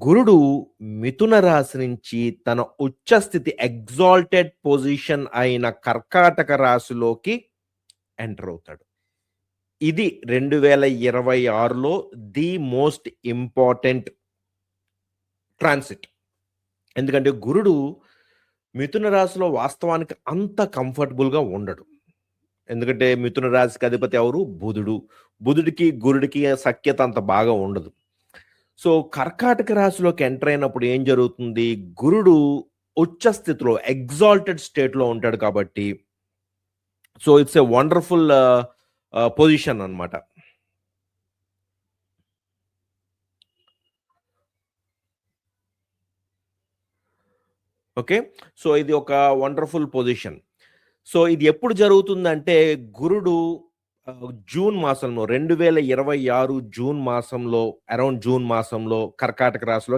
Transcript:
గురుడు మిథున రాశి నుంచి తన ఉచ్చ స్థితి ఎగ్జాల్టెడ్ పొజిషన్ అయిన కర్కాటక రాశిలోకి ఎంటర్ అవుతాడు. ఇది 2026లో ది మోస్ట్ ఇంపార్టెంట్ ట్రాన్సిట్. ఎందుకంటే గురుడు మిథున రాశిలో వాస్తవానికి అంత కంఫర్టబుల్‌గా ఉండడు. ఎందుకంటే మిథున రాశికి అధిపతి ఎవరు? బుధుడు. బుధుడికి, గురుడికి సఖ్యత అంత బాగా ఉండదు. సో, కర్కాటక రాశిలోకి ఎంటర్ అయినప్పుడు ఏం జరుగుతుంది? గురుడు ఉచ్చ స్థితిలో ఎగ్జాల్టెడ్ స్టేట్‌లో ఉంటాడు కాబట్టి, so, it's a wonderful position అన్నమాట. ఓకే. సో, ఇది ఒక వండర్‌ఫుల్ పొజిషన్. సో, ఇది ఎప్పుడు జరుగుతుందంటే గురుడు జూన్ మాసంలో 2026 జూన్ మాసంలో అరౌండ్ జూన్ మాసంలో కర్కాటక రాశిలో